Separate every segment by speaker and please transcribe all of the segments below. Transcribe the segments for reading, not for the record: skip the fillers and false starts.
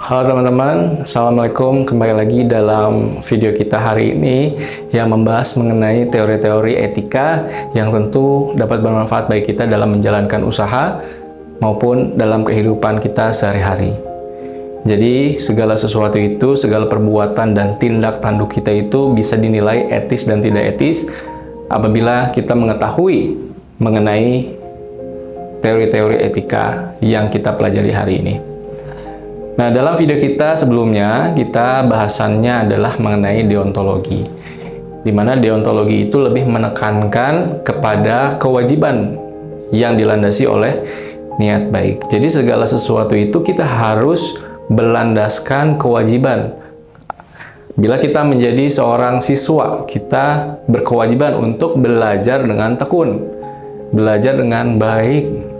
Speaker 1: Halo teman-teman, Assalamualaikum. Kembali lagi dalam video kita hari ini yang membahas mengenai teori-teori etika yang tentu dapat bermanfaat bagi kita dalam menjalankan usaha maupun dalam kehidupan kita sehari-hari. Jadi segala sesuatu itu, segala perbuatan dan tindak tanduk kita itu bisa dinilai etis dan tidak etis apabila kita mengetahui mengenai teori-teori etika yang kita pelajari hari ini. Nah, dalam video kita sebelumnya, kita bahasannya adalah mengenai deontologi. Di mana deontologi itu lebih menekankan kepada kewajiban yang dilandasi oleh niat baik. Jadi segala sesuatu itu kita harus berlandaskan kewajiban. Bila kita menjadi seorang siswa, kita berkewajiban untuk belajar dengan tekun, belajar dengan baik.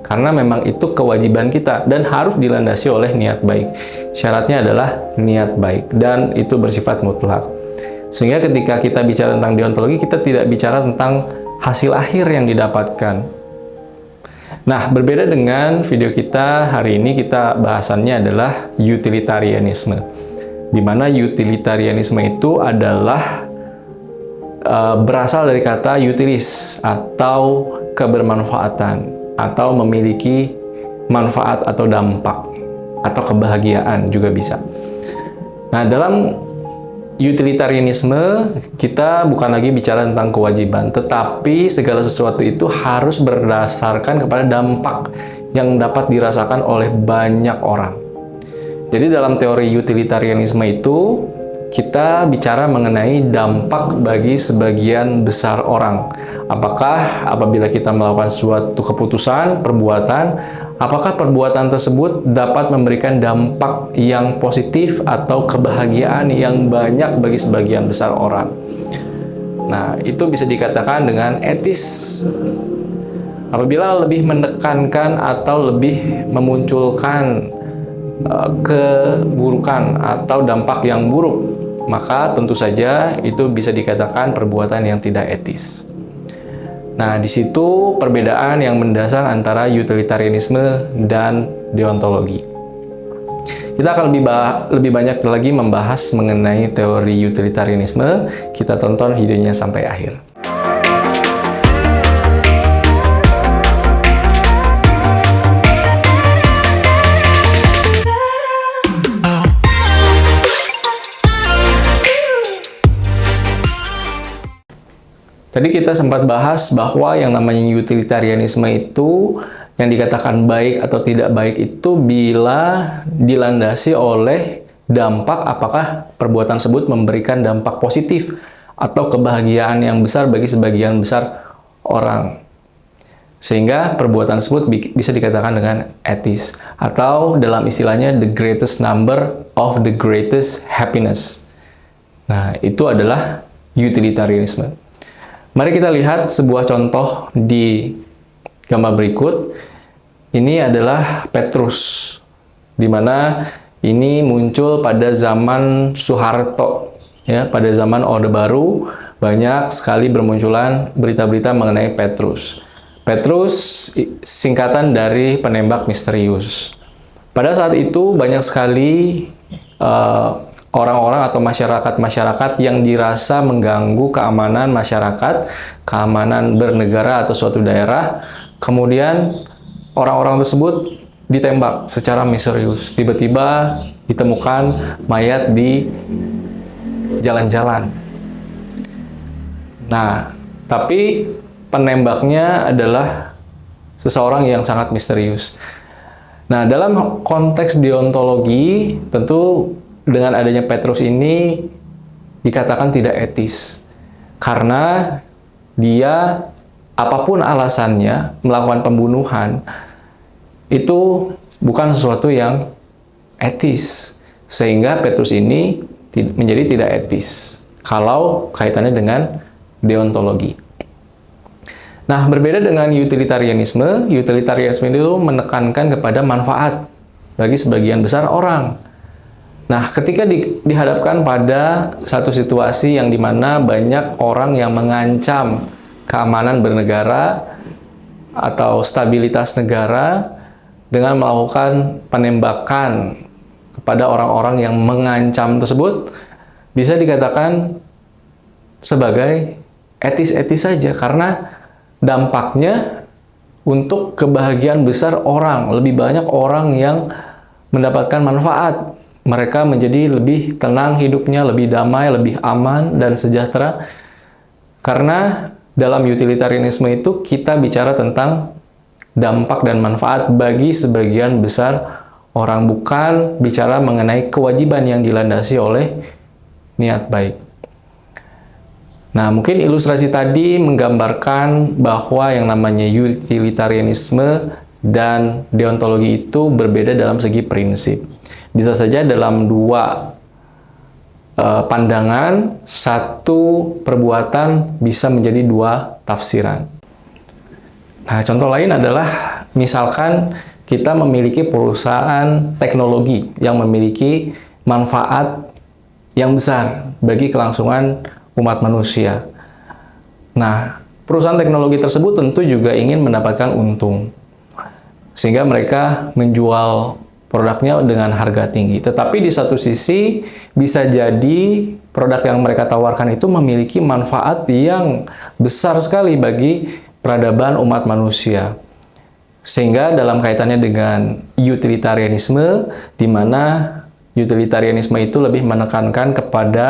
Speaker 1: Karena memang itu kewajiban kita dan harus dilandasi oleh niat baik. Syaratnya adalah niat baik dan itu bersifat mutlak. Sehingga ketika kita bicara tentang deontologi, kita tidak bicara tentang hasil akhir yang didapatkan. Nah, berbeda dengan video kita hari ini, kita bahasannya adalah utilitarianisme. Di mana utilitarianisme itu adalah berasal dari kata utilis atau kebermanfaatan, atau memiliki manfaat atau dampak atau kebahagiaan juga bisa. Nah, dalam utilitarianisme kita bukan lagi bicara tentang kewajiban, tetapi segala sesuatu itu harus berdasarkan kepada dampak yang dapat dirasakan oleh banyak orang. Jadi dalam teori utilitarianisme itu kita bicara mengenai dampak bagi sebagian besar orang. Apakah apabila kita melakukan suatu keputusan, perbuatan, apakah perbuatan tersebut dapat memberikan dampak yang positif atau kebahagiaan yang banyak bagi sebagian besar orang. Nah, itu bisa dikatakan dengan etis. Apabila lebih menekankan atau lebih memunculkan keburukan atau dampak yang buruk, maka tentu saja itu bisa dikatakan perbuatan yang tidak etis. Nah, di situ perbedaan yang mendasar antara utilitarianisme dan deontologi. Kita akan lebih banyak lagi membahas mengenai teori utilitarianisme. Kita tonton videonya sampai akhir. Tadi kita sempat bahas bahwa yang namanya utilitarianisme itu yang dikatakan baik atau tidak baik itu bila dilandasi oleh dampak, apakah perbuatan tersebut memberikan dampak positif atau kebahagiaan yang besar bagi sebagian besar orang. Sehingga perbuatan tersebut bisa dikatakan dengan etis atau dalam istilahnya the greatest number of the greatest happiness. Nah, itu adalah utilitarianisme. Mari kita lihat sebuah contoh di gambar berikut. Ini adalah Petrus, di mana ini muncul pada zaman Soeharto. Ya, pada zaman Orde Baru, banyak sekali bermunculan berita-berita mengenai Petrus. Petrus singkatan dari penembak misterius. Pada saat itu banyak sekali orang-orang atau masyarakat-masyarakat yang dirasa mengganggu keamanan masyarakat, keamanan bernegara atau suatu daerah. Kemudian orang-orang tersebut ditembak secara misterius. Tiba-tiba ditemukan mayat di jalan-jalan. Nah, tapi penembaknya adalah seseorang yang sangat misterius. Nah, dalam konteks deontologi, tentu dengan adanya Petrus ini dikatakan tidak etis. Karena dia apapun alasannya melakukan pembunuhan itu bukan sesuatu yang etis. Sehingga Petrus ini menjadi tidak etis kalau kaitannya dengan deontologi. Nah, berbeda dengan utilitarianisme itu menekankan kepada manfaat bagi sebagian besar orang. Nah, ketika dihadapkan pada satu situasi yang dimana banyak orang yang mengancam keamanan bernegara atau stabilitas negara dengan melakukan penembakan pada orang-orang yang mengancam tersebut bisa dikatakan sebagai etis-etis saja, karena dampaknya untuk kebahagiaan besar orang, lebih banyak orang yang mendapatkan manfaat. Mereka menjadi lebih tenang hidupnya, lebih damai, lebih aman dan sejahtera. Karena dalam utilitarianisme itu kita bicara tentang dampak dan manfaat bagi sebagian besar orang, bukan bicara mengenai kewajiban yang dilandasi oleh niat baik. Nah, mungkin ilustrasi tadi menggambarkan bahwa yang namanya utilitarianisme dan deontologi itu berbeda dalam segi prinsip. Bisa saja dalam dua pandangan, satu perbuatan bisa menjadi dua tafsiran. Nah, contoh lain adalah misalkan kita memiliki perusahaan teknologi yang memiliki manfaat yang besar bagi kelangsungan umat manusia. Nah, perusahaan teknologi tersebut tentu juga ingin mendapatkan untung, sehingga mereka menjual produknya dengan harga tinggi. Tetapi di satu sisi, bisa jadi produk yang mereka tawarkan itu memiliki manfaat yang besar sekali bagi peradaban umat manusia. Sehingga dalam kaitannya dengan utilitarianisme, di mana utilitarianisme itu lebih menekankan kepada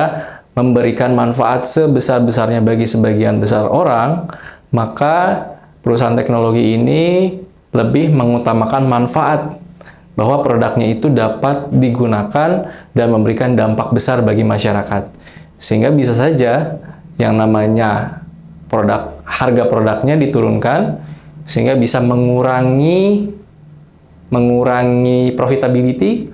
Speaker 1: memberikan manfaat sebesar-besarnya bagi sebagian besar orang, maka perusahaan teknologi ini lebih mengutamakan manfaat, bahwa produknya itu dapat digunakan dan memberikan dampak besar bagi masyarakat. Sehingga bisa saja yang namanya harga produknya diturunkan, sehingga bisa mengurangi profitability.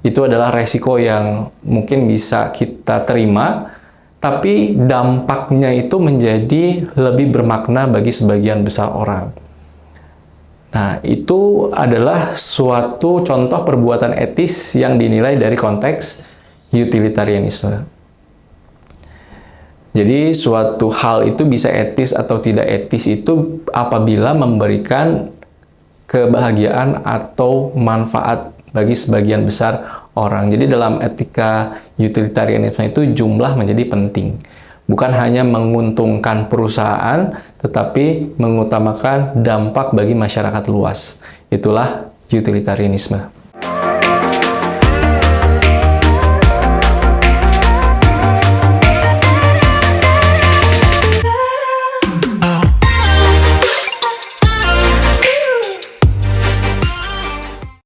Speaker 1: Itu adalah resiko yang mungkin bisa kita terima, tapi dampaknya itu menjadi lebih bermakna bagi sebagian besar orang. Nah, itu adalah suatu contoh perbuatan etis yang dinilai dari konteks utilitarianisme. Jadi, suatu hal itu bisa etis atau tidak etis itu apabila memberikan kebahagiaan atau manfaat bagi sebagian besar orang. Jadi dalam etika utilitarianisme itu jumlah menjadi penting. Bukan hanya menguntungkan perusahaan, tetapi mengutamakan dampak bagi masyarakat luas. Itulah utilitarianisme.